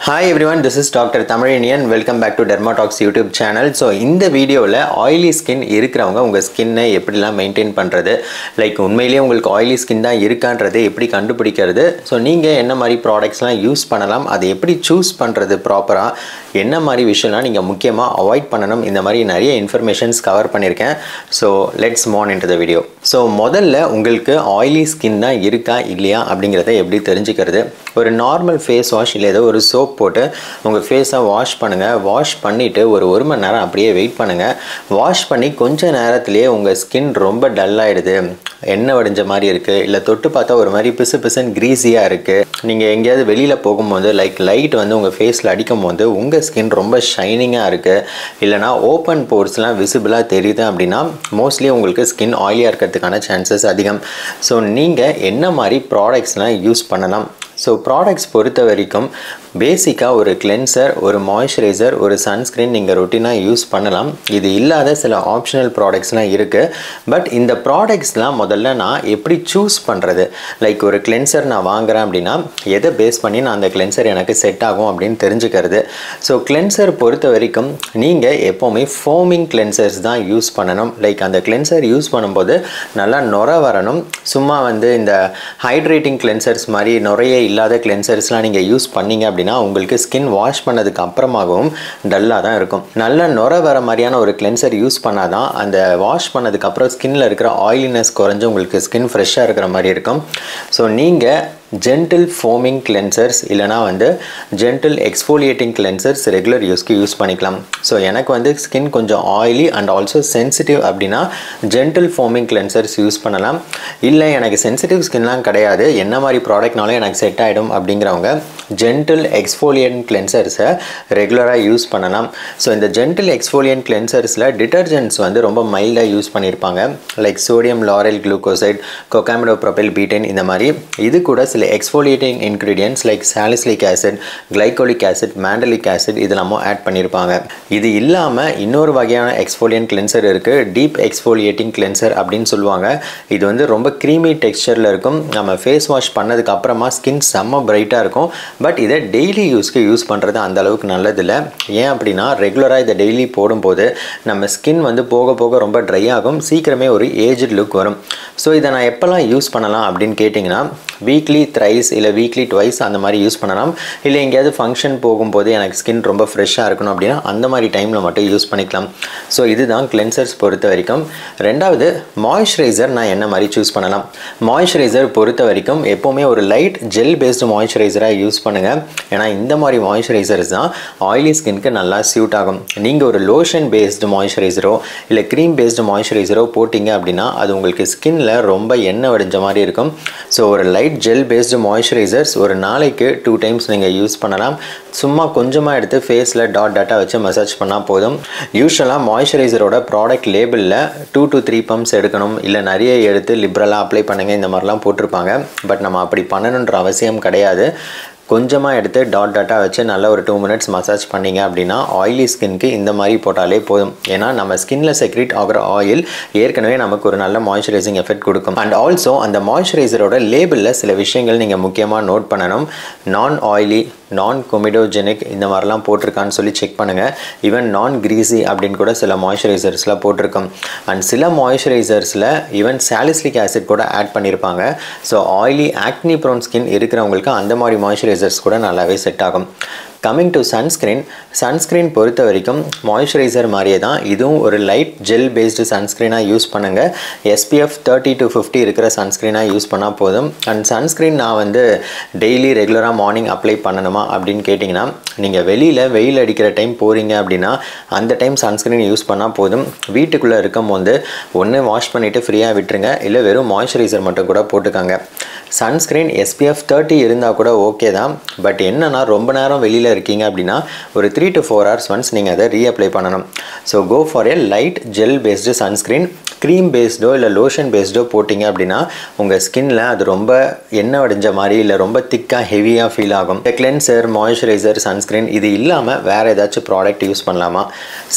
Hi everyone, this is Dr. Thamizhanian. Welcome back to Dermatox YouTube channel. So இந்த வீடியோவில் oily skin இருக்கிறவங்க உங்கள் ஸ்கின்னை எப்படிலாம் மெயின்டைன் பண்ணுறது, லைக் உண்மையிலேயே உங்களுக்கு oily skin தான் இருக்கான்றதை எப்படி கண்டுபிடிக்கிறது, ஸோ நீங்கள் என்ன மாதிரி ப்ராடக்ட்ஸ்லாம் யூஸ் பண்ணலாம், அதை எப்படி சூஸ் பண்ணுறது ப்ராப்பராக, என்ன மாதிரி விஷயம்லாம் நீங்கள் முக்கியமாக அவாய்ட் பண்ணணும், இந்த மாதிரி நிறைய இன்ஃபர்மேஷன்ஸ் கவர் பண்ணியிருக்கேன். So let's move into the video. So முதல்ல உங்களுக்கு oily skin தான் இருக்கா இல்லையா அப்படிங்கிறத எப்படி தெரிஞ்சுக்கிறது. ஒரு நார்மல் ஃபேஸ் வாஷ் இல்லை ஏதோ ஒரு சோப் போட்டு உங்கள் ஃபேஸை வாஷ் பண்ணுங்கள். வாஷ் பண்ணிவிட்டு ஒரு மணி நேரம் அப்படியே வெயிட் பண்ணுங்கள். வாஷ் பண்ணி கொஞ்சம் நேரத்துலேயே உங்கள் ஸ்கின் ரொம்ப டல்லாகிடுது, எண்ணெய் வடிஞ்ச மாதிரி இருக்குது, இல்லை தொட்டு பார்த்தா ஒரு மாதிரி பிசுன்னு க்ரீஸியாக இருக்குது, நீங்கள் எங்கேயாவது வெளியில் போகும்போது லைட் வந்து உங்கள் ஃபேஸில் அடிக்கும் போது உங்கள் ஸ்கின் ரொம்ப ஷைனிங்காக இருக்குது, இல்லைனா ஓப்பன் போர்ஸ்லாம் விசிபிளாக தெரியுது அப்படின்னா மோஸ்ட்லி உங்களுக்கு ஸ்கின் ஆயிலியாக இருக்கிறதுக்கான சான்சஸ் அதிகம். ஸோ நீங்கள் என்ன மாதிரி ப்ராடக்ட்ஸ்லாம் யூஸ் பண்ணலாம். ஸோ ப்ராடக்ட்ஸ் பொறுத்த வரைக்கும் பேசிக்காக ஒரு கிளென்சர், ஒரு மாய்ஸ்சரைசர், ஒரு சன்ஸ்க்ரீன் நீங்கள் ரொட்டீனாக யூஸ் பண்ணலாம். இது இல்லாத சில ஆப்ஷனல் ப்ராடக்ட்ஸ்லாம் இருக்குது. பட் இந்த ப்ராடக்ட்ஸ்லாம் முதல்ல நான் எப்படி சூஸ் பண்ணுறது, லைக் ஒரு கிளென்சர் நான் வாங்குகிறேன் அப்படின்னா எதை பேஸ் பண்ணி நான் அந்த கிளென்சர் எனக்கு செட் ஆகும் அப்படின்னு தெரிஞ்சுக்கிறது. ஸோ கிளென்சர் பொறுத்த வரைக்கும் நீங்கள் எப்போவுமே ஃபோமிங் கிளென்சர்ஸ் தான் யூஸ் பண்ணணும். லைக் அந்த கிளென்சர் யூஸ் பண்ணும்போது நல்லா நுர வரணும். சும்மா வந்து இந்த ஹைட்ரேட்டிங் கிளென்சர்ஸ் மாதிரி நுரையே இல்லாத கிளென்சர்ஸ்லாம் நீங்கள் யூஸ் பண்ணீங்க அப்படின்னா உங்களுக்கு ஸ்கின் வாஷ் பண்ணதுக்கு அப்புறமாகவும் டல்லாக தான் இருக்கும். நல்ல நுர வர மாதிரியான ஒரு கிளென்சர் யூஸ் பண்ணாதான் அந்த வாஷ் பண்ணதுக்கப்புறம் ஸ்கின்னில் இருக்கிற ஆயிலினஸ் குறைஞ்சு உங்களுக்கு ஸ்கின் ஃப்ரெஷ்ஷாக இருக்கிற மாதிரி இருக்கும். ஸோ நீங்கள் ஜென்டில் ஃபோமிங் கிளென்சர்ஸ் இல்லைனா வந்து ஜென்டில் எக்ஸ்ஃபோலியேட்டிங் கிளென்சர்ஸ் ரெகுலர் யூஸ்க்கு யூஸ் பண்ணிக்கலாம். ஸோ எனக்கு வந்து ஸ்கின் கொஞ்சம் ஆயிலி அண்ட் ஆல்சோ சென்சிட்டிவ் அப்படின்னா ஜென்டில் ஃபோமிங் கிளென்சர்ஸ் யூஸ் பண்ணலாம். இல்லை எனக்கு சென்சிட்டிவ் ஸ்கின்லாம் கிடையாது, என்ன மாதிரி ப்ராடக்ட்னாலும் எனக்கு செட் ஆகிடும் அப்படிங்கிறவங்க ஜென்டில் எக்ஸ்ஃபோலியன்ட் கிளென்சர்ஸை ரெகுலராக யூஸ் பண்ணலாம். ஸோ இந்த ஜென்டில் எக்ஸ்ஃபோலியன்ட் கிளென்சர்ஸில் டிட்டர்ஜென்ட்ஸ் வந்து ரொம்ப மைல்டாக யூஸ் பண்ணியிருப்பாங்க. Like sodium lauryl glucoside, cocamidopropyl betaine, இந்த மாதிரி இது கூட சில exfoliating ingredients like salicylic acid, glycolic acid, mandelic acid இதெல்லாமும் ஆட் பண்ணியிருப்பாங்க. இது இல்லாமல் இன்னொரு வகையான எக்ஸ்ஃபோலியன்ட் கிளென்சர் இருக்குது, டீப் எக்ஸ்ஃபோலியேட்டிங் கிளென்சர் அப்படின்னு சொல்லுவாங்க. இது வந்து ரொம்ப க்ரீமி டெக்ஸ்சரில் இருக்கும். நம்ம ஃபேஸ் வாஷ் பண்ணதுக்கு அப்புறமா ஸ்கின் செம்ம பிரைட்டாக இருக்கும். பட் இதை டெய்லி யூஸ்க்கு யூஸ் பண்ணுறது அந்த அளவுக்கு நல்லதில்லை. ஏன் அப்படின்னா ரெகுலராக இதை டெய்லி போடும்போது நம்ம ஸ்கின் வந்து போக போக ரொம்ப ட்ரை ஆகும், சீக்கிரமே ஒரு ஏஜ்டு லுக் வரும். ஸோ இதை நான் எப்போல்லாம் யூஸ் பண்ணலாம் அப்படின்னு கேட்டிங்கன்னா வீக்லி த்ரைஸ் இல்லை வீக்லி ட்வைஸ் அந்த மாதிரி யூஸ் பண்ணலாம். இல்லை எங்கேயாவது ஃபங்க்ஷன் போகும்போது எனக்கு ஸ்கின் ரொம்ப ஃப்ரெஷ்ஷாக இருக்கணும் அப்படின்னா அந்த மாதிரி டைமில் மட்டும் யூஸ் பண்ணிக்கலாம். ஸோ இதுதான் கிளென்சர்ஸ் பொறுத்த வரைக்கும். ரெண்டாவது மாய்ஸ்சரைசர் நான் என்ன மாதிரி சூஸ் பண்ணலாம். மாய்ஸ்சரைசர் பொறுத்த வரைக்கும் எப்போவுமே ஒரு லைட் ஜெல் பேஸ்டு மாய்ஸ்சரைசராக யூஸ் பண்ணுங்கள். ஏன்னா இந்த மாதிரி மாய்ஸ்சரைசர்ஸ் தான் ஆயிலி ஸ்கின்க்கு நல்லா சூட் ஆகும். நீங்கள் ஒரு லோஷன் பேஸ்டு மாய்ஸ்சரைசரோ இல்லை க்ரீம் பேஸ்டு மாய்ஸ்சரைசரோ போட்டிங்க அப்படின்னா அது உங்களுக்கு ஸ்கின்னில் ரொம்ப எண்ணெய் வடிஞ்ச மாதிரி இருக்கும். ஸோ ஒரு லைட் ஜெல் பேஸ்டு மாய்ஸ்சரைசர்ஸ் ஒரு நாளைக்கு 2 டைம்ஸ் நீங்கள் யூஸ் பண்ணலாம். சும்மா கொஞ்சமாக எடுத்து ஃபேஸில் டாட்டா வச்சு மசாஜ் பண்ணால் போதும். யூஸ்வலாக மாய்ஸ்சரைசரோட ப்ராடக்ட் லேபிளில் 2 to 3 பம்ப்ஸ் எடுக்கணும், இல்லை நிறைய எடுத்து லிபரலாக அப்ளை பண்ணுங்கள் இந்த மாதிரிலாம் போட்டிருப்பாங்க. பட் நம்ம அப்படி பண்ணணுன்ற அவசியம் கிடையாது. கொஞ்சமாக எடுத்து டாட்டா வச்சு நல்லா ஒரு 2 minutes மசாஜ் பண்ணிங்க அப்படின்னா ஆயிலி ஸ்கின்க்கு இந்த மாதிரி போட்டாலே போதும். ஏன்னா நம்ம ஸ்கின்னில் செக்ரேட் ஆகிற ஆயில் ஏற்கனவே நமக்கு ஒரு நல்ல மாய்ஸ்சரைசிங் எஃபெக்ட் கொடுக்கும். அண்ட் ஆல்சோ அந்த மாய்ஸ்சரைசரோட லேபிளில் சில விஷயங்கள் நீங்கள் முக்கியமாக நோட் பண்ணணும். நான் ஆயிலி, நான் கொமிடோஜெனிக் இந்த மாதிரிலாம் போட்டிருக்கான்னு சொல்லி செக் பண்ணுங்கள். ஈவன் நான் கிரீஸி அப்படின்னு கூட சில மாய்ஸ்சரைசர்ஸில் போட்டிருக்கோம். அண்ட் சில மாய்ஸ்சரைசர்ஸில் ஈவன் சாலிசிலிக் ஆசிட் கூட ஆட் பண்ணியிருப்பாங்க. So oily acne prone skin இருக்கிறவங்களுக்கு அந்த மாதிரி மாய்ஸ்சரைசர்ஸ் கூட நல்லாவே செட் ஆகும். கம்மிங் டு சன்ஸ்க்ரீன் பொறுத்த வரைக்கும் மாய்ஸ்சரைசர் மாதிரியே தான் இதுவும் ஒரு லைட் ஜெல் பேஸ்டு சன்ஸ்க்ரீனாக யூஸ் பண்ணுங்கள். SPF 30 to 50 இருக்கிற சன்ஸ்க்ரீனாக யூஸ் பண்ணால் போதும். அண்ட் சன்ஸ்க்ரீன் நான் வந்து டெய்லி ரெகுலராக மார்னிங் அப்ளை பண்ணணுமா அப்படின்னு கேட்டிங்கன்னா நீங்கள் வெளியில் வெயில் அடிக்கிற டைம் போகிறீங்க அப்படின்னா அந்த டைம் சன்ஸ்க்ரீன் யூஸ் பண்ணால் போதும். வீட்டுக்குள்ளே இருக்கும் போது ஒன்று வாஷ் பண்ணிவிட்டு ஃப்ரீயாக விட்டுருங்க, இல்லை வெறும் மாய்ஸ்சரைசர் மட்டும் கூட போட்டுக்காங்க. சன்ஸ்க்ரீன் SPF 30 இருந்தால் கூட ஓகே தான். பட் என்னன்னா ரொம்ப நேரம் வெளியில் இருக்கீங்க அப்படின்னா ஒரு 3 to 4 hours ஒன்ஸ் நீங்கள் அதை ரீஅப்ளை பண்ணணும். So go for a light gel based sunscreen. Cream பேஸ்டோ இல்லை லோஷன் பேஸ்டோ போட்டிங்க அப்படின்னா உங்கள் ஸ்கின்னில் அது ரொம்ப எண்ணெய் வடிஞ்ச மாதிரி இல்லை ரொம்ப திக்காக ஹெவியாக ஃபீல் ஆகும். கிளென்சர், மாய்ஸ்சரைசர், சன்ஸ்க்ரீன் இது இல்லாமல் வேறு ஏதாச்சும் ப்ராடக்ட் யூஸ் பண்ணலாமா?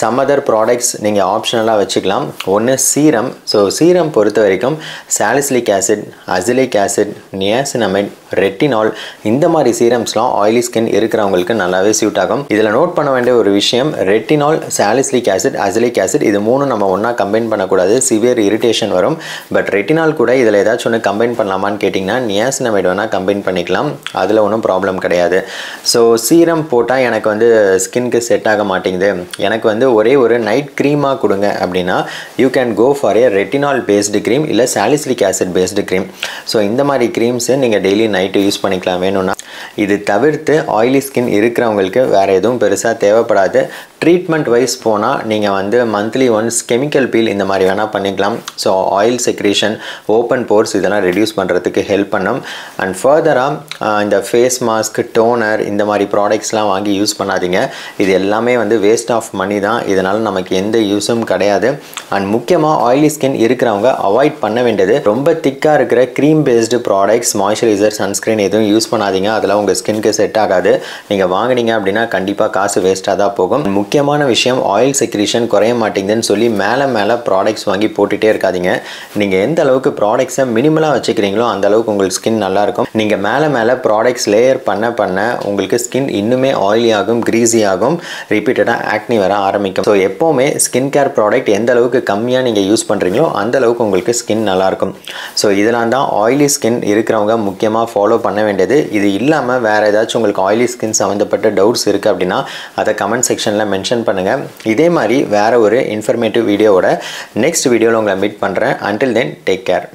சம் அதர் ப்ராடக்ட்ஸ் நீங்கள் ஆப்ஷனலாக வச்சுக்கலாம். ஒன்று சீரம். ஸோ சீரம் பொறுத்த வரைக்கும் salicylic acid, salicylic acid, niacinamide, retinal இந்த மாதிரி சீரம்ஸ்லாம் ஆயிலி ஸ்கின் இருக்கிறவங்களுக்கு நல்லாவே சூட் ஆகும். இதில் நோட் பண்ண வேண்டிய ஒரு விஷயம், retinal, salicylic acid, salicylic acid இது மூணும் நம்ம ஒன்றா கம்பைன் பண்ணக்கூடாது, சிவியர் இரிட்டேஷன் வரும். பட் ரெட்டினால் கூட இதில் ஏதாச்சும் ஒன்று கம்பைன் பண்ணலாமான்னு கேட்டிங்கன்னா நியாசினமைட் வேணால் கம்பைன் பண்ணிக்கலாம், அதில் ஒன்றும் ப்ராப்ளம் கிடையாது. ஸோ சீரம் போட்டால் எனக்கு வந்து ஸ்கின்க்கு செட் ஆக மாட்டேங்குது, எனக்கு வந்து ஒரே ஒரு நைட் க்ரீமாக கொடுங்க அப்படின்னா you can go for a retinol based cream இல்லை salicylic acid based cream. So இந்த மாதிரி க்ரீம்ஸை நீங்கள் டெய்லி நைட்டு யூஸ் பண்ணிக்கலாம் வேணும்னா. இது தவிர்த்து ஆயிலி ஸ்கின் இருக்கிறவங்களுக்கு வேறு எதுவும் பெருசாக தேவைப்படாது. ட்ரீட்மெண்ட் வைஸ் போனால் நீங்கள் வந்து மந்த்லி ஒன்ஸ் கெமிக்கல் பீல் இந்த மாதிரி வேணால் பண்ணிக்கலாம். So oil secretion, open force இதெல்லாம் ரெடியூஸ் பண்ணுறதுக்கு ஹெல்ப் பண்ணும். அண்ட் ஃபர்தராக இந்த ஃபேஸ் மாஸ்க், டோனர் இந்த மாதிரி ப்ராடக்ட்ஸ்லாம் வாங்கி யூஸ் பண்ணாதீங்க. இது எல்லாமே வந்து வேஸ்ட் ஆஃப் மணி தான், இதனால் நமக்கு எந்த யூஸும் கிடையாது. அண்ட் முக்கியமாக ஆயிலி ஸ்கின் இருக்கிறவங்க அவாய்ட் பண்ண வேண்டியது ரொம்ப திக்காக இருக்கிற cream based products, moisturiser, sunscreen எதுவும் யூஸ் பண்ணாதீங்க. அதெல்லாம் உங்கள் ஸ்கின்க்கு செட் ஆகாது. நீங்கள் வாங்கினீங்க அப்படின்னா கண்டிப்பாக காசு வேஸ்ட்டாக தான் போகும். முக்கியமான விஷயம், ஆயில் செக்ரீஷன் குறைய மாட்டேங்குதுன்னு சொல்லி மேலே ப்ராடக்ட்ஸ் வாங்கி போட்டுகிட்டே இருக்காதீங்க. நீங்கள் எந்த அளவுக்கு ப்ராடக்ட்ஸை மினிமலாக வச்சுக்கிறீங்களோ அந்த அளவுக்கு உங்களுக்கு ஸ்கின் நல்லாயிருக்கும். நீங்கள் மேலே ப்ராடக்ட்ஸ் லேயர் பண்ண உங்களுக்கு ஸ்கின் இன்னுமே ஆயிலி ஆகும், க்ரீஸி ஆகும், ரிப்பீட்டடாக ஆக்னி வர ஆரம்பிக்கும். ஸோ எப்போவுமே ஸ்கின் கேர் ப்ராடக்ட் எந்த அளவுக்கு கம்மியாக நீங்கள் யூஸ் பண்ணுறீங்களோ அந்த அளவுக்கு உங்களுக்கு ஸ்கின் நல்லாயிருக்கும். ஸோ இதெல்லாம் தான் ஆயிலி ஸ்கின் இருக்கிறவங்க முக்கியமாக ஃபாலோ பண்ண வேண்டியது. இது இல்லாமல் வேறு ஏதாச்சும் உங்களுக்கு ஆயிலி ஸ்கின் சம்மந்தப்பட்ட டவுட்ஸ் இருக்குது அப்படின்னா அதை கமெண்ட் செக்ஷனில் மென்ஷன் பண்ணுங்கள். இதே மாதிரி வேறு ஒரு இன்ஃபர்மேட்டிவ் வீடியோவோட நெக்ஸ்ட் வீடியோவில் உங்களை மீட் பண்ணுறேன். Until then take care.